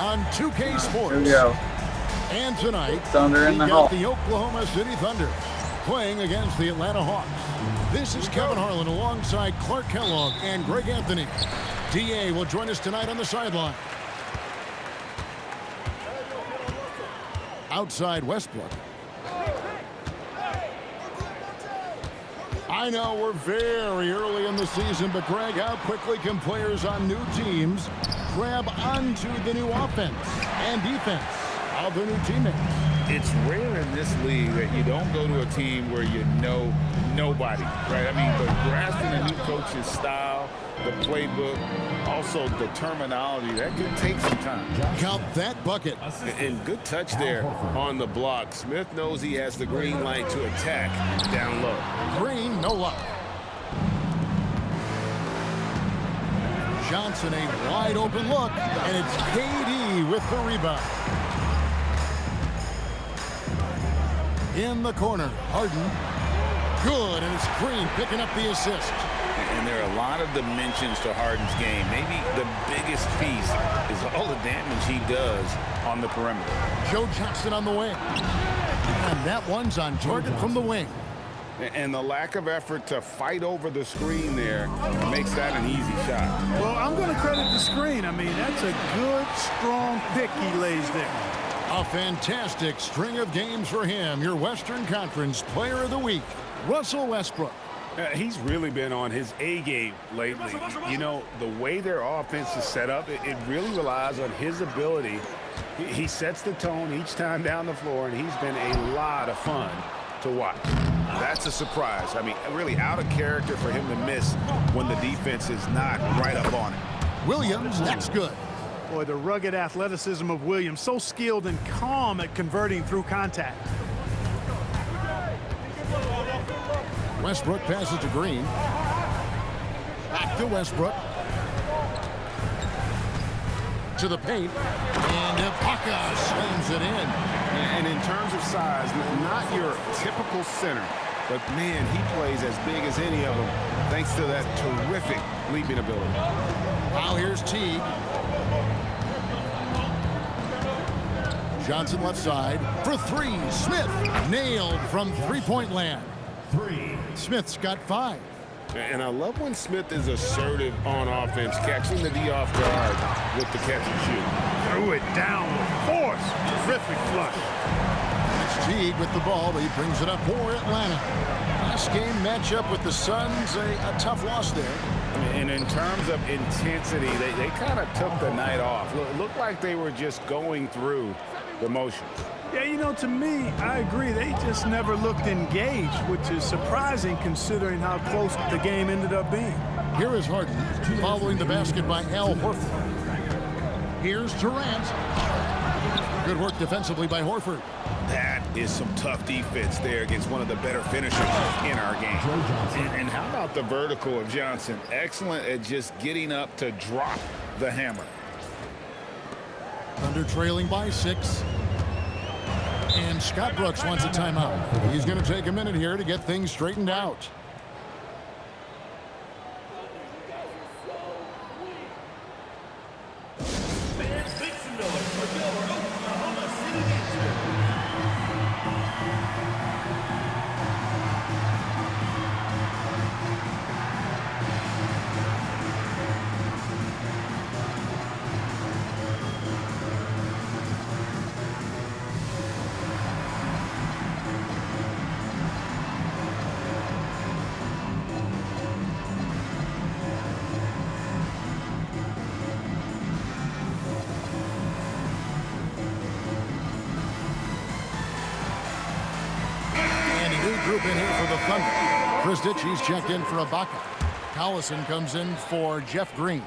on 2K Sports. Here we go. And tonight, Thunder in we the got Hall. the Oklahoma City Thunder playing against the Atlanta Hawks. This is Kevin Harlan alongside Clark Kellogg and Greg Anthony. DA will join us tonight on the sideline. Outside Westbrook. I know we're very early in the season, but Greg, how quickly can players on new teams grab onto the new offense and defense of their new teammates? It's rare in this league that you don't go to a team where you know nobody, right? I mean, but grasping a new coach's style, the playbook, also the terminology, that could take some time. Count that bucket. And good touch there on the block. Smith knows he has the green light to attack down low. Green, no luck. Johnson, a wide open look, and it's KD with the rebound. In the corner, Harden. Good, and it's Green picking up the assist. And there are a lot of dimensions to Harden's game. Maybe the biggest piece is all the damage he does on the perimeter. Joe Johnson on the wing. And that one's on target from the wing. And the lack of effort to fight over the screen there makes that an easy shot. Well, I'm going to credit the screen. I mean, that's a good, strong pick he lays there. A fantastic string of games for him. Your Western Conference Player of the Week, Russell Westbrook. He's really been on his A game lately. You know, the way their offense is set up, it really relies on his ability. He sets the tone each time down the floor, and he's been a lot of fun to watch. That's a surprise. I mean, really out of character for him to miss when the defense is not right up on it. Williams, that's good. Boy, the rugged athleticism of Williams, so skilled and calm at converting through contact. Westbrook passes to Green. Back to Westbrook. To the paint. And Ibaka slams it in. And in terms of size, not your typical center, but man, he plays as big as any of them thanks to that terrific leaping ability. Now here's Teague. Johnson left side for three. Smith nailed from three-point land. Smith's got 5. And I love when Smith is assertive on offense, catching the D off guard with the catch and shoot. Threw it down with force. Terrific flush. It's Teague with the ball, but he brings it up for Atlanta. Last game matchup with the Suns, a tough loss there. And in terms of intensity, they kind of took the night off. It looked like they were just going through the motions. Yeah, you know, to me, I agree. They just never looked engaged, which is surprising considering how close the game ended up being. Here is Harden following the basket by Al Horford. Here's Durant. Good work defensively by Horford. That is some tough defense there against one of the better finishers in our game. And how about the vertical of Johnson? Excellent at just getting up to drop the hammer. Thunder trailing by 6. And Scott Brooks wants a timeout. He's going to take a minute here to get things straightened out. Group in here for the Thunder. Chris Ditchy's checked in for Ibaka. Collison comes in for Jeff Green.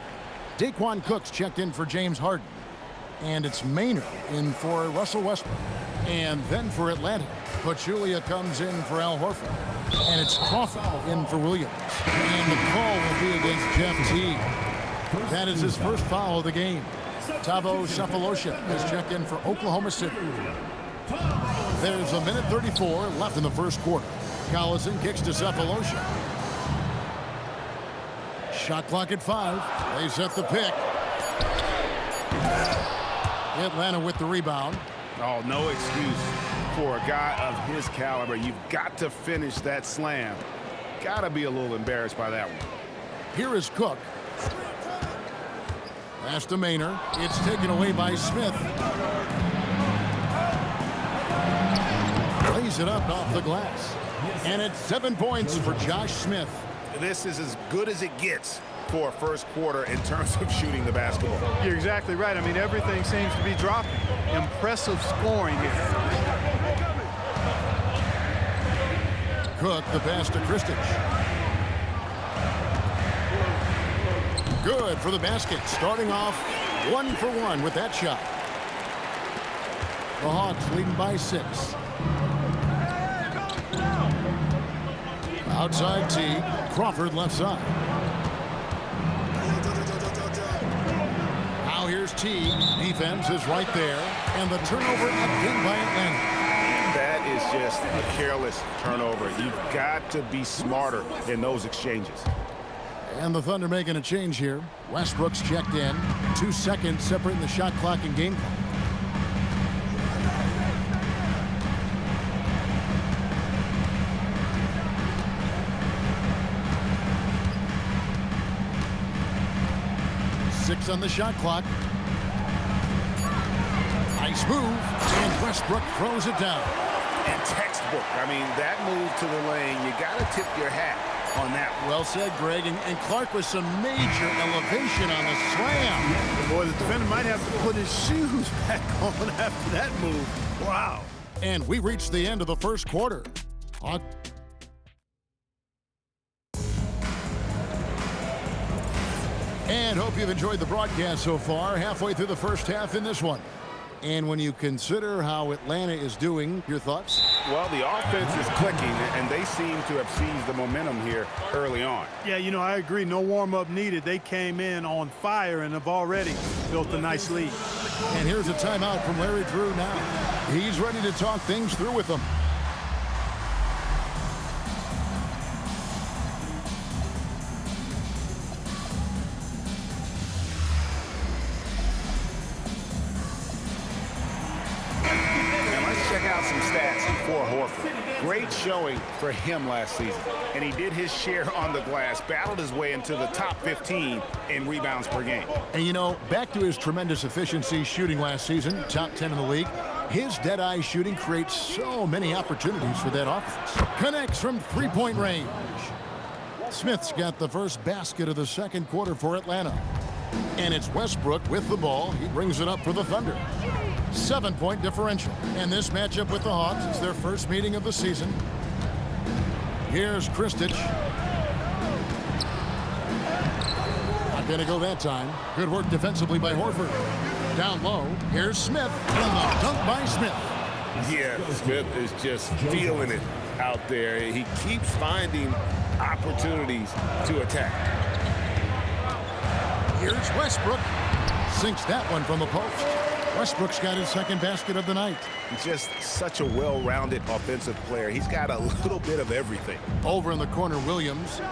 Daquan Cook's checked in for James Harden. And it's Maynard in for Russell Westbrook. And then for Atlanta, Pachulia comes in for Al Horford. And it's Crawford in for Williams. And the call will be against Jeff Teague. That is his first foul of the game. Thabo Sefolosha has checked in for Oklahoma City. There's a minute 34 left in the first quarter. Collison kicks to Sefolosha. Shot clock at 5. They set the pick. Atlanta with the rebound. Oh, no excuse for a guy of his caliber. You've got to finish that slam. Got to be a little embarrassed by that one. Here is Cook. Pass to Maynard. It's taken away by Smith. Lays it up off the glass. And it's 7 points for Josh Smith. This is as good as it gets for a first quarter in terms of shooting the basketball. You're exactly right. I mean, everything seems to be dropping. Impressive scoring here. Cook, the pass to Kristich. Good for the basket. Starting off 1 for 1 with that shot. The Hawks leading by 6. Outside T. Crawford left side. Now here's T. Defense is right there. And the turnover again by Atlanta. That is just a careless turnover. You've got to be smarter in those exchanges. And the Thunder making a change here. Westbrook's checked in. 2 seconds separating the shot clock and game clock. Six on the shot clock. Nice move. And Westbrook throws it down. And textbook. I mean, that move to the lane, you got to tip your hat on that. Well said, Greg. And Clark with some major elevation on the slam. Boy, the defender might have to put his shoes back on after that move. Wow. And we reached the end of the first quarter. And hope you've enjoyed the broadcast so far. Halfway through the first half in this one. And when you consider how Atlanta is doing, your thoughts? Well, the offense is clicking, and they seem to have seized the momentum here early on. Yeah, you know, I agree. No warm-up needed. They came in on fire and have already built a nice lead. And here's a timeout from Larry Drew now. He's ready to talk things through with them. Great showing for him last season, and he did his share on the glass, battled his way into the top 15 in rebounds per game. And you know, back to his tremendous efficiency shooting last season, top 10 in the league, his dead-eye shooting creates so many opportunities for that offense. Connects from three-point range. Smith's got the first basket of the second quarter for Atlanta. And it's Westbrook with the ball. He brings it up for the Thunder. 7-point differential. And this matchup with the Hawks, it's their first meeting of the season. Here's Kristich. Not going to go that time. Good work defensively by Horford. Down low, here's Smith. And the dunk by Smith. Yeah, Smith is just feeling it out there. He keeps finding opportunities to attack. Here's Westbrook. Sinks that one from the post. Westbrook's got his second basket of the night. He's just such a well-rounded offensive player. He's got a little bit of everything. Over in the corner, Williams. The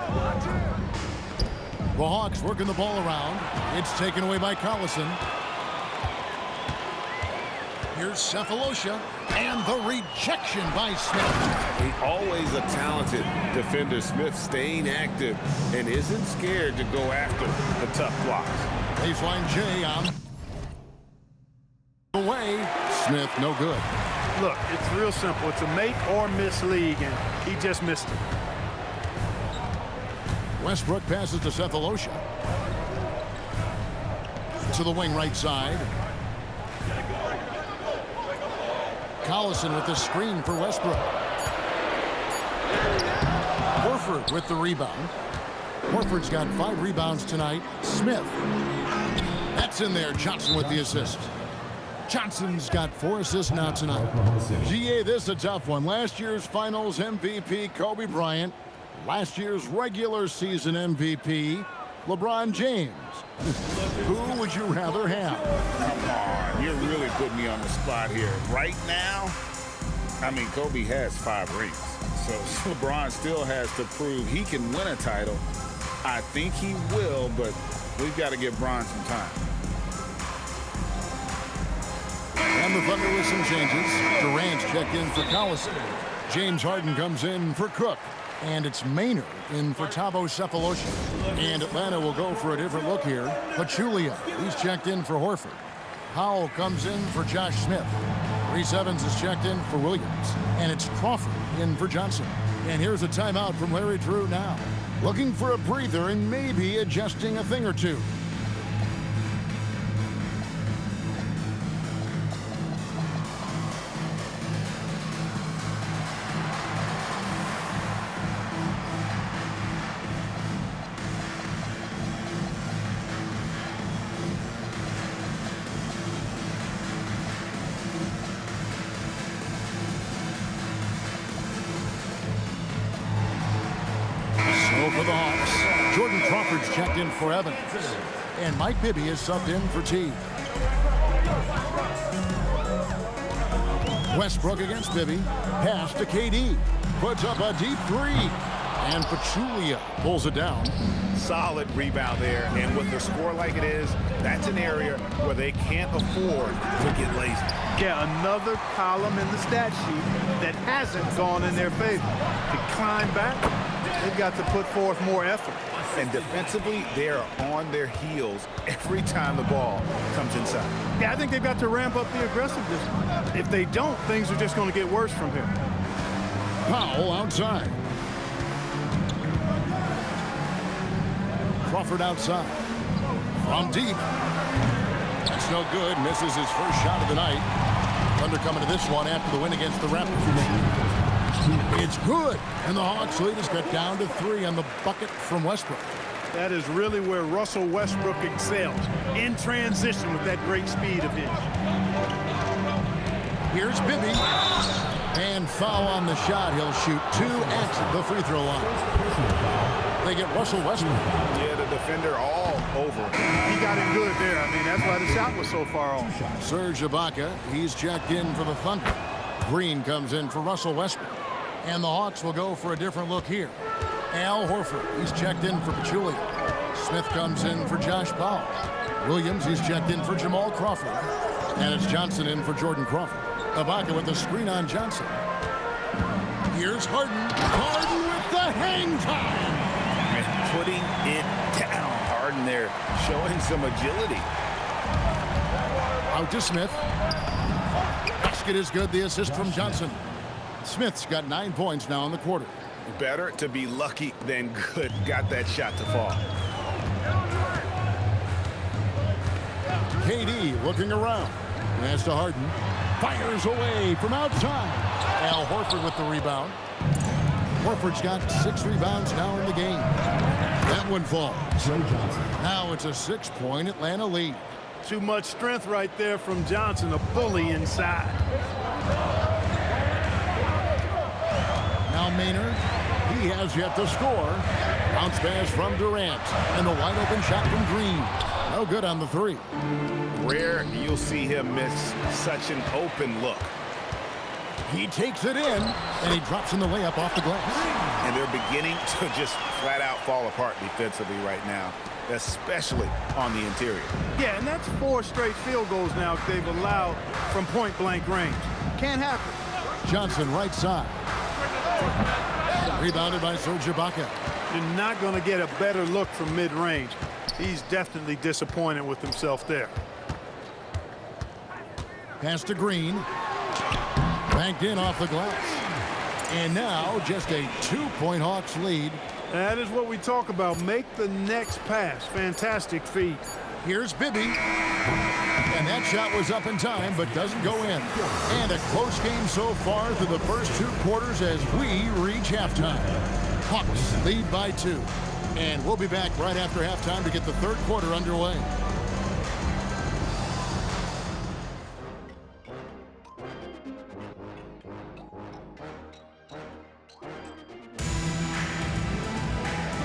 Hawks working the ball around. It's taken away by Collison. Here's Cephalosha. And the rejection by Smith. He's always a talented defender. Smith staying active and isn't scared to go after the tough blocks. Baseline J on. Away. Smith, no good. Look, it's real simple. It's a make or miss league, and he just missed it. Westbrook passes to Cephalosha. To the wing right side. Collison with the screen for Westbrook. Horford with the rebound. Horford's got 5 rebounds tonight. Smith. That's in there. Johnson with the assist. Johnson's got 4 assists now tonight. GA, this is a tough one. Last year's finals MVP, Kobe Bryant. Last year's regular season MVP, LeBron James. Who would you rather have? Come on, you're really putting me on the spot here. Right now, I mean, Kobe has 5 rings. So LeBron still has to prove he can win a title. I think he will, but we've got to give Bron some time. the Thunder with some changes. Durant's checked in for Collison. James Harden comes in for Cook. And it's Maynard in for Thabo Sefolosha. And Atlanta will go for a different look here. Pachulia, he's checked in for Horford. Powell comes in for Josh Smith. Reese Evans is checked in for Williams. And it's Crawford in for Johnson. And here's a timeout from Larry Drew now. Looking for a breather and maybe adjusting a thing or two. For the Hawks, Jordan Crawford's checked in for Evans. And Mike Bibby is subbed in for T. Westbrook against Bibby. Pass to KD. Puts up a deep three. And Pachulia pulls it down. Solid rebound there. And with the score like it is, that's an area where they can't afford to get lazy. Yeah, another column in the stat sheet that hasn't gone in their favor. To climb back, they've got to put forth more effort. And defensively, they are on their heels every time the ball comes inside. Yeah, I think they've got to ramp up the aggressiveness. If they don't, things are just going to get worse from here. Powell outside. Crawford outside. From deep. That's no good. Misses his first shot of the night. Thunder coming to this one after the win against the Raptors. It's good, and the Hawks lead is cut down to 3 on the bucket from Westbrook. That is really where Russell Westbrook excels, in transition with that great speed of his. Here's Bibby, and foul on the shot. He'll shoot 2 at the free throw line. They get Russell Westbrook. Yeah, the defender all over. He got it good there. I mean, that's why the shot was so far off. Serge Ibaka, he's checked in for the Thunder. Green comes in for Russell Westbrook. And the Hawks will go for a different look here. Al Horford, he's checked in for Pachulia. Smith comes in for Josh Powell. Williams, he's checked in for Jamal Crawford. And it's Johnson in for Jordan Crawford. Ibaka with the screen on Johnson. Here's Harden. Harden with the hang time. And putting it down. Harden there showing some agility. Out to Smith. Basket is good. The assist from Johnson. Smith's got 9 points now in the quarter. Better to be lucky than good. Got that shot to fall. KD looking around. Pass to Harden. Fires away from outside. Al Horford with the rebound. Horford's got 6 rebounds now in the game. That one falls. Now it's a 6-point Atlanta lead. Too much strength right there from Johnson, a bully inside. Now Maynard, he has yet to score. Bounce pass from Durant. And the wide open shot from Green. No good on the 3. Rare you'll see him miss such an open look. He takes it in, and he drops in the layup off the glass. And they're beginning to just flat out fall apart defensively right now, especially on the interior. Yeah, and that's 4 straight field goals now they've allowed from point-blank range. Can't happen. Johnson right side. Rebounded by Serge Ibaka. You're not going to get a better look from mid-range. He's definitely disappointed with himself there. Pass to Green. Banked in off the glass. And now just a 2-point Hawks lead. That is what we talk about. Make the next pass. Fantastic feed. Here's Bibby. And that shot was up in time, but doesn't go in. And a close game so far through the first 2 quarters as we reach halftime. Hawks lead by 2. And we'll be back right after halftime to get the 3rd quarter underway.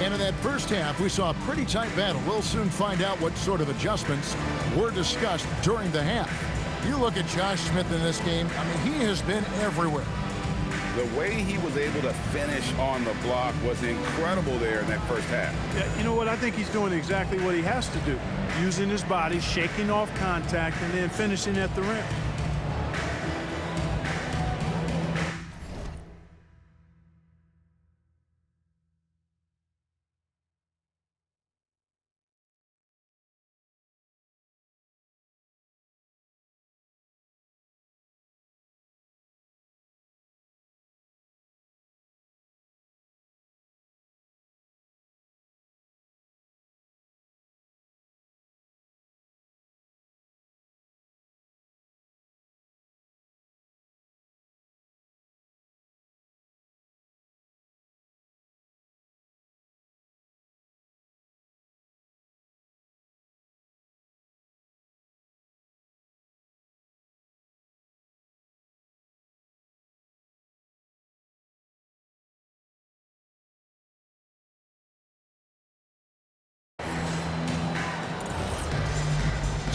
And in that first half, we saw a pretty tight battle. We'll soon find out what sort of adjustments were discussed during the half. You look at Josh Smith in this game, I mean, he has been everywhere. The way he was able to finish on the block was incredible there in that first half. Yeah, you know what? I think he's doing exactly what he has to do. Using his body, shaking off contact, and then finishing at the rim.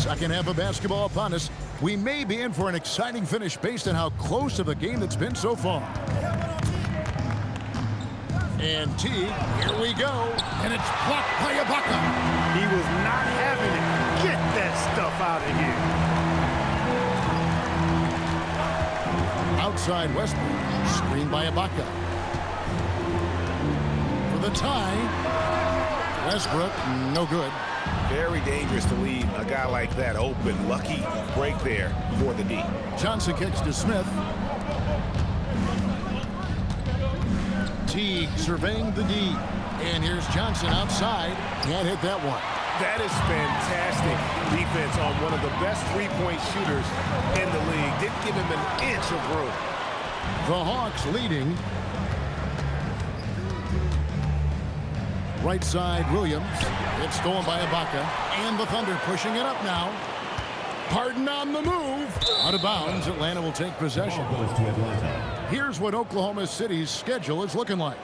Second half of basketball upon us. We may be in for an exciting finish based on how close of a game that's been so far. And Teague, here we go. And it's blocked by Ibaka. He was not having it. Get that stuff out of here. Outside Westbrook. Screen by Ibaka. For the tie. Westbrook, no good. Very dangerous to leave a guy like that open. Lucky break there for the D. Johnson kicks to Smith. Teague surveying the D. And here's Johnson outside. Can't hit that one. That is fantastic defense on one of the best three-point shooters in the league. Didn't give him an inch of room. The Hawks leading. Right side, Williams. It's stolen by Ibaka. And the Thunder pushing it up now. Harden on the move. Out of bounds, Atlanta will take possession. Here's what Oklahoma City's schedule is looking like.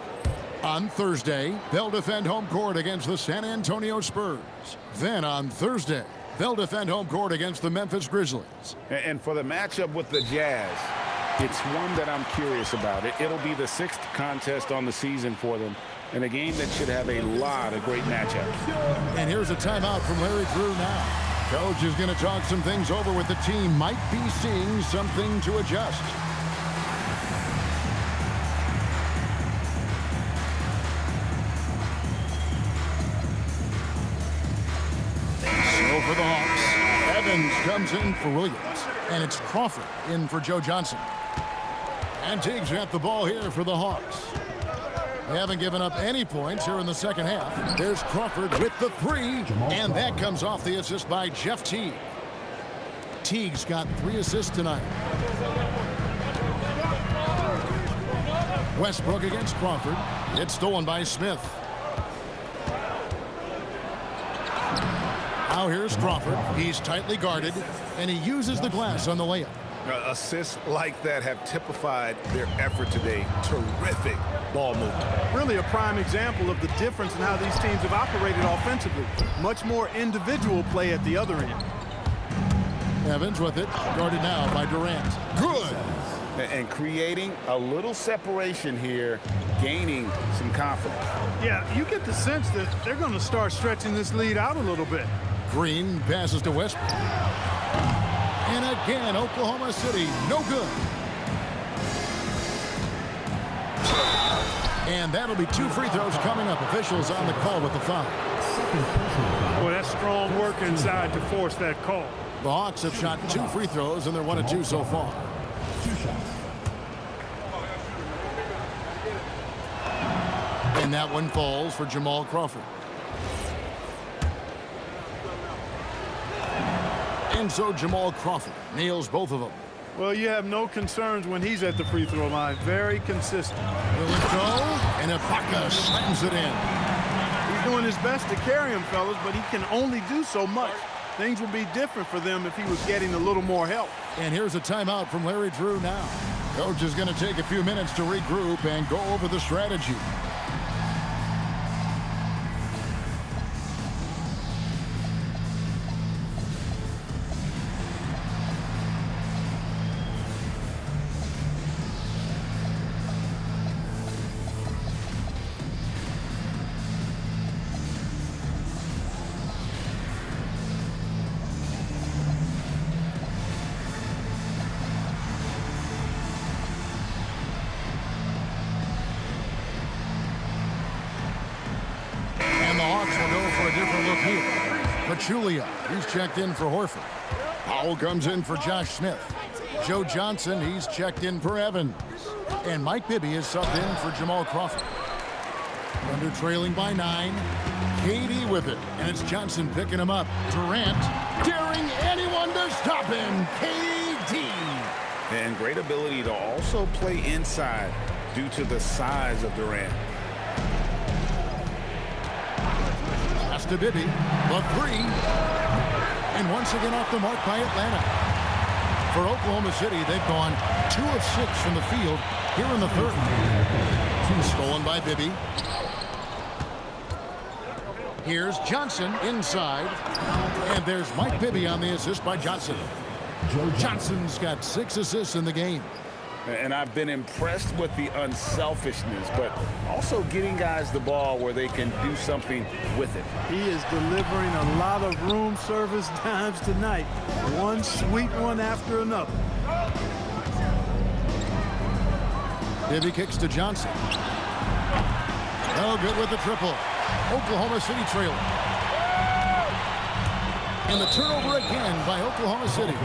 On Thursday, they'll defend home court against the San Antonio Spurs. Then on Thursday, they'll defend home court against the Memphis Grizzlies. And for the matchup with the Jazz, it's one that I'm curious about. It'll be the 6th contest on the season for them, and a game that should have a lot of great matchups. And here's a timeout from Larry Drew now. Coach is going to talk some things over with the team. Might be seeing something to adjust. So for the Hawks, Evans comes in for Williams. And it's Crawford in for Joe Johnson. And Teague's got the ball here for the Hawks. They haven't given up any points here in the second half. There's Crawford with the three, and that comes off the assist by Jeff Teague. Teague's got 3 assists tonight. Westbrook against Crawford. It's stolen by Smith. Now here's Crawford. He's tightly guarded, and he uses the glass on the layup. Assists like that have typified their effort today. Terrific ball movement. Really a prime example of the difference in how these teams have operated offensively. Much more individual play at the other end. Evans with it, guarded now by Durant. Good! And creating a little separation here, gaining some confidence. Yeah, you get the sense that they're going to start stretching this lead out a little bit. Green passes to Westbrook. And again, Oklahoma City, no good. And that'll be 2 free throws coming up. Officials on the call with the foul. Boy, that's strong work inside to force that call. The Hawks have shot 2 free throws, and they're 1 of 2 so far. And that one falls for Jamal Crawford. And so Jamal Crawford nails both of them. Well, you have no concerns when he's at the free throw line. Very consistent. Will it go? And Ibaka slams it in. He's doing his best to carry him, fellas, but he can only do so much. Things would be different for them if he was getting a little more help. And here's a timeout from Larry Drew now. Coach is going to take a few minutes to regroup and go over the strategy. Pachulia, he's checked in for Horford. Powell comes in for Josh Smith. Joe Johnson, he's checked in for Evans. And Mike Bibby is subbed in for Jamal Crawford. Thunder trailing by 9. KD with it, and it's Johnson picking him up. Durant daring anyone to stop him. KD. And great ability to also play inside due to the size of Durant. Pass to Bibby, the 3. And once again off the mark by Atlanta. For Oklahoma City, they've gone 2 of 6 from the field here in the third. 2 stolen by Bibby. Here's Johnson inside. And there's Mike Bibby on the assist by Johnson. Johnson's got 6 assists in the game. And I've been impressed with the unselfishness, but also getting guys the ball where they can do something with it. He is delivering a lot of room service dimes tonight. One sweet one after another. Bibby kicks to Johnson. No good with the triple. Oklahoma City trailing. And the turnover again by Oklahoma City.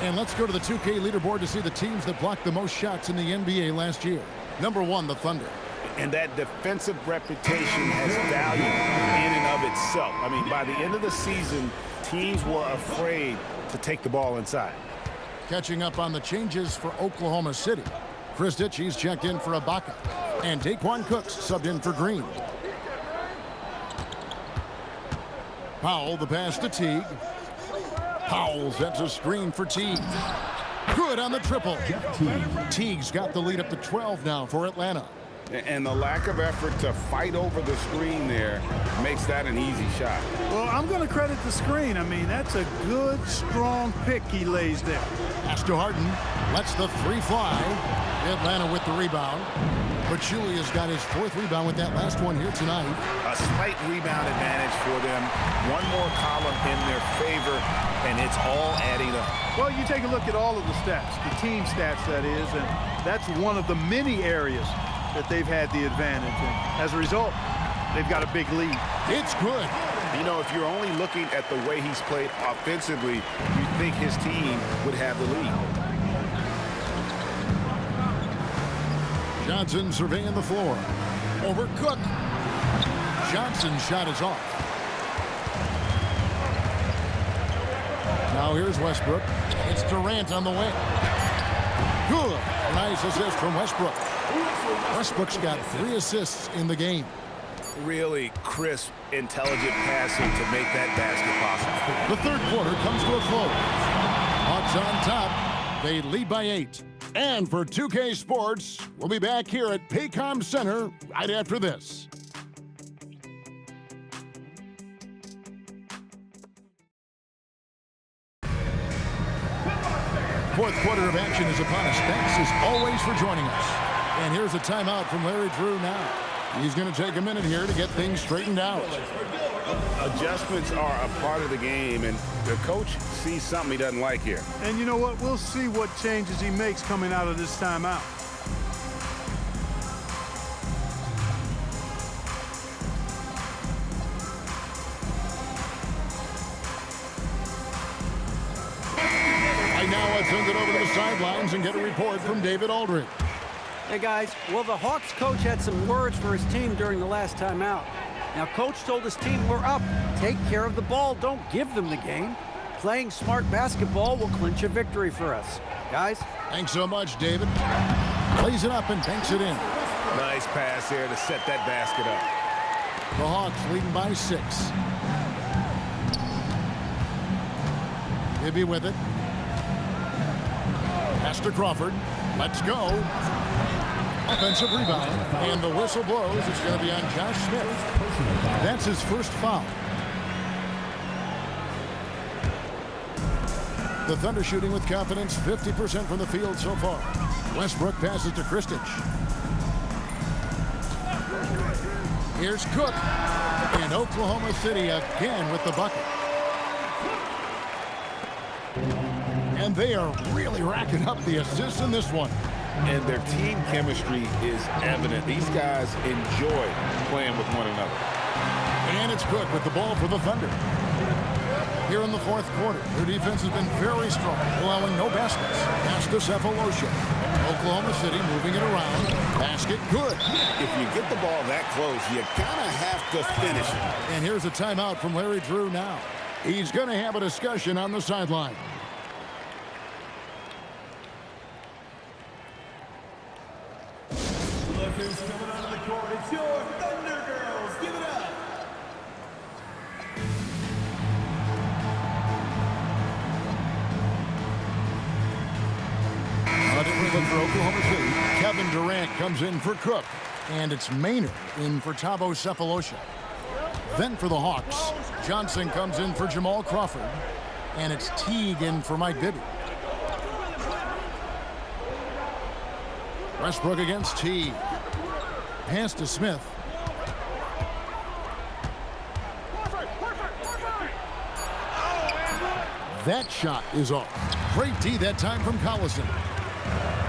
And let's go to the 2K leaderboard to see the teams that blocked the most shots in the NBA last year. Number 1, the Thunder. And that defensive reputation has value in and of itself. I mean, by the end of the season, teams were afraid to take the ball inside. Catching up on the changes for Oklahoma City. Chris Ditchy's checked in for Ibaka. And Daquan Cooks subbed in for Green. Powell, the pass to Teague. Powell sets a screen for Teague. Good on the triple. Teague's got the lead up to 12 now for Atlanta. And the lack of effort to fight over the screen there makes that an easy shot. Well, I'm going to credit the screen. I mean, that's a good, strong pick he lays there. Pass to Harden. Lets the 3 fly. Atlanta with the rebound. But Julia's got his 4th rebound with that last one here tonight. A slight rebound advantage for them. One more column in their favor, and it's all adding up. Well, you take a look at all of the stats, the team stats, that is, and that's one of the many areas that they've had the advantage. And as a result, they've got a big lead. It's good. You know, if you're only looking at the way he's played offensively, you think his team would have the lead. Johnson surveying the floor. Over Cook. Johnson's shot is off. Now here's Westbrook. It's Durant on the wing. Good. Nice assist from Westbrook. Westbrook's got 3 assists in the game. Really crisp, intelligent passing to make that basket possible. The 3rd quarter comes to a close. Hawks on top. They lead by 8. And for 2K Sports, we'll be back here at Paycom Center right after this. Fourth quarter of action is upon us. Thanks as always for joining us. And here's a timeout from Larry Drew now. He's going to take a minute here to get things straightened out. Adjustments are a part of the game, and the coach sees something he doesn't like here. And you know what? We'll see what changes he makes coming out of this timeout. Right now, let's send it over to the sidelines and get a report from David Aldridge. Hey, guys. Well, the Hawks coach had some words for his team during the last timeout. Now, coach told his team, we're up. Take care of the ball. Don't give them the game. Playing smart basketball will clinch a victory for us. Guys? Thanks so much, David. Plays it up and banks it in. Nice pass there to set that basket up. The Hawks leading by 6. Bibby with it. Pass to Crawford. Let's go. Offensive rebound. And the whistle blows. It's going to be on Josh Smith. That's his first foul. The Thunder shooting with confidence, 50% from the field so far. Westbrook passes to Kristich. Here's Cook. And Oklahoma City again with the bucket. And they are really racking up the assists in this one. And their team chemistry is evident. These guys enjoy playing with one another. And it's Cook with the ball for the Thunder. Here in the 4th quarter, their defense has been very strong, allowing no baskets. Pass to Cephalosha. Oklahoma City moving it around. Basket good. If you get the ball that close, you kind of have to finish it. And here's a timeout from Larry Drew now. He's going to have a discussion on the sideline. Look who's coming onto the court. It's your Thunder Girls. Give it up. For Oklahoma City, Kevin Durant comes in for Cook. And it's Maynard in for Thabo Cephalosha. Then for the Hawks, Johnson comes in for Jamal Crawford. And it's Teague in for Mike Bibby. Westbrook against Teague. Pass to Smith. That shot is off. Great D that time from Collison.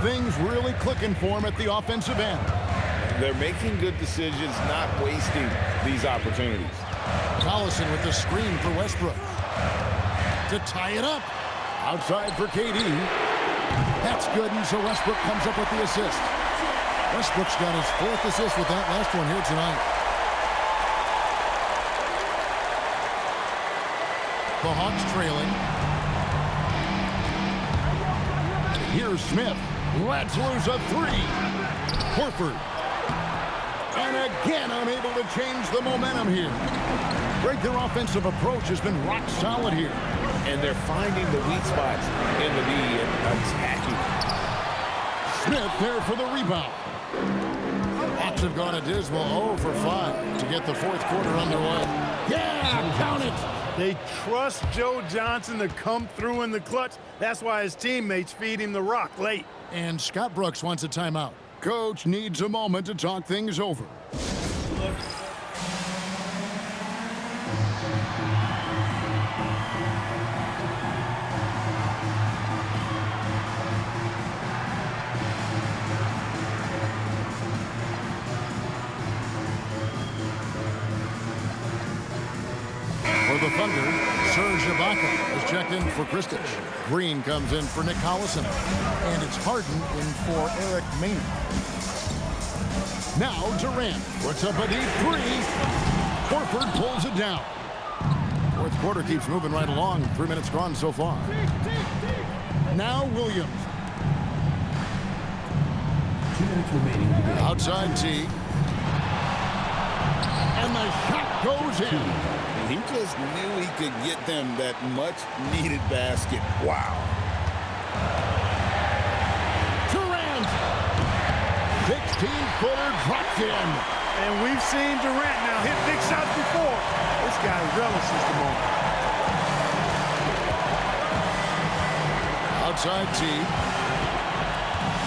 Things really clicking for him at the offensive end. They're making good decisions, not wasting these opportunities. Collison with the screen for Westbrook. To tie it up. Outside for KD. That's good, and so Westbrook comes up with the assist. Westbrook's got his 4th assist with that last one here tonight. The Hawks trailing. Here's Smith. Lets loose a 3. Horford. And again, unable to change the momentum here. Greg, their offensive approach has been rock solid here. And they're finding the weak spots in the D and attacking. Smith there for the rebound. Hawks have gone a dismal 0 for 5 to get the 4th quarter underway. Yeah, count it. They trust Joe Johnson to come through in the clutch. That's why his teammates feed him the rock late. And Scott Brooks wants a timeout. Coach needs a moment to talk things over. For the Thunder, Serge Ibaka is checked in for Kristich. Green comes in for Nick Collison. And it's Harden in for Eric Maynard. Now Durant puts up a deep 3. Horford pulls it down. 4th quarter keeps moving right along. 3 minutes gone so far. Now Williams. 2 minutes remaining. Outside T. And the shot goes in. He just knew he could get them that much-needed basket. Wow. Durant. 16-footer dropped in. And we've seen Durant now hit big shots before. This guy relishes the moment. Outside T.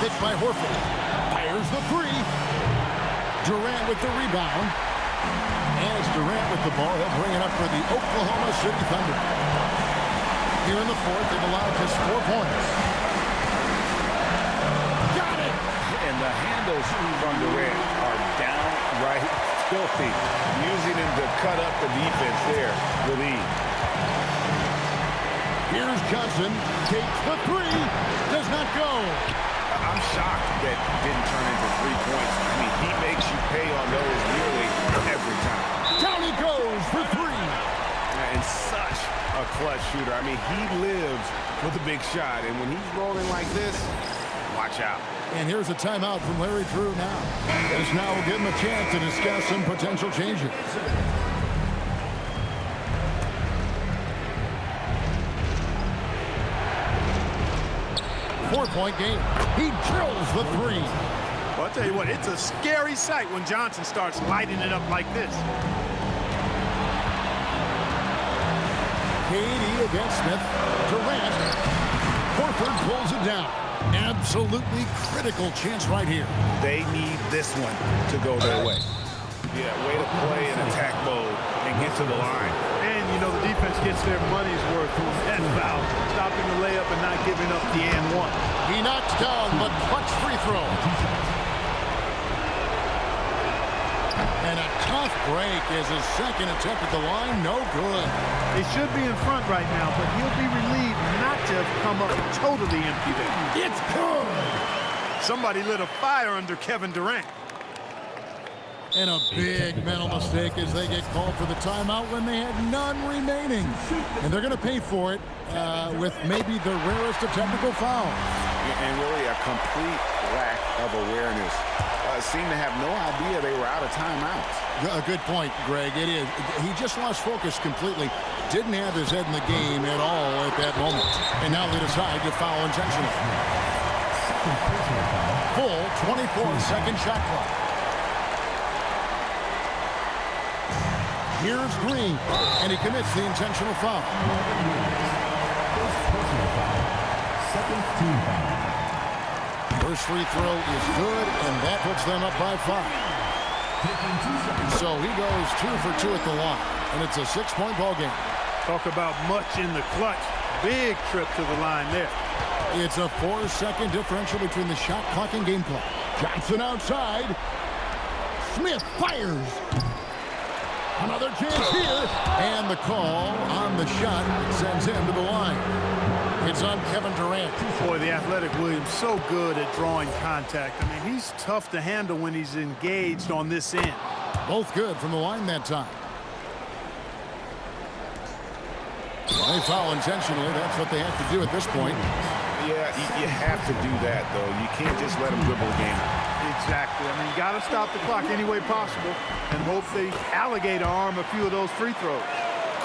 Hit by Horford. Fires the 3. Durant with the rebound. As Durant with the ball, he'll bring it up for the Oklahoma City Thunder. Here in the 4th, they've allowed just 4 points. Got it! And the handles from Durant are downright filthy, using him to cut up the defense there with ease. Here's Johnson. Takes the 3. Does not go. I'm shocked that didn't turn into 3 points. I mean, he makes you pay on those nearly every time. Down he goes for 3. And such a clutch shooter. I mean, he lives with a big shot. And when he's rolling like this, watch out. And here's a timeout from Larry Drew now. This now will give him a chance to discuss some potential changes. 4-point game. He drills the 3. Well, I'll tell you what, it's a scary sight when Johnson starts lighting it up like this. KD against Smith. Durant. Horford pulls it down. Absolutely critical chance right here. They need this one to go their way. Yeah, way to play in attack mode and get to the line. And, you know, the defense gets their money's worth from that foul, stopping the layup and not giving up the and 1. He knocks down the clutch free throw. And a tough break is his 2nd attempt at the line. No good. They should be in front right now, but he'll be relieved not to have come up totally empty there. It's good. Somebody lit a fire under Kevin Durant. And a big mental mistake as they get called for the timeout when they had none remaining. And they're going to pay for it with maybe the rarest of technical fouls. And really a complete lack of awareness. Seemed to have no idea they were out of timeouts. A good point, Greg. It is. He just lost focus completely. Didn't have his head in the game at all at that moment. And now they decide to foul intentionally. Full 24-second shot clock. Here's Green, and he commits the intentional foul. Second team foul. First free throw is good, and that puts them up by 5. So he goes 2 for 2 at the line, and it's a 6-point ball game. Talk about much in the clutch. Big trip to the line there. It's a 4-second differential between the shot clock and game clock. Johnson outside. Smith fires. Another chance here. And the call on the shot sends him to the line. It's on Kevin Durant. Boy, the athletic Williams so good at drawing contact. I mean, he's tough to handle when he's engaged on this end. Both good from the line that time. Well, they foul intentionally. That's what they have to do at this point. Yeah, you have to do that, though. You can't just let them dribble the game. Exactly. I mean, you got to stop the clock any way possible and hope they alligator arm a few of those free throws.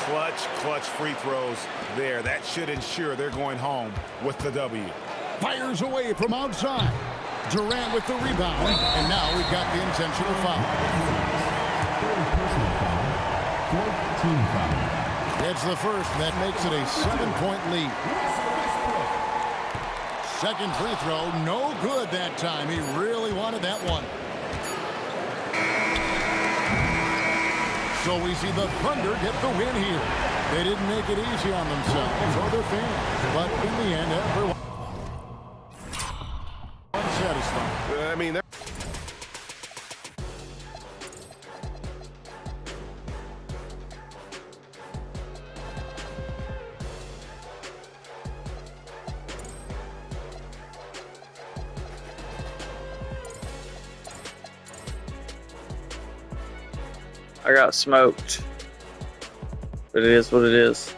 Clutch free throws there. That should ensure they're going home with the W. Fires away from outside. Durant with the rebound. And now we've got the intentional foul. Third personal foul. Fourth team foul. It's the first. That makes it a 7-point lead. Second free throw. No good that time. He really wanted that one. So we see the Thunder get the win here. They didn't make it easy on themselves or their fans. But in the end, everyone satisfied. I mean, I got smoked. But it is what it is.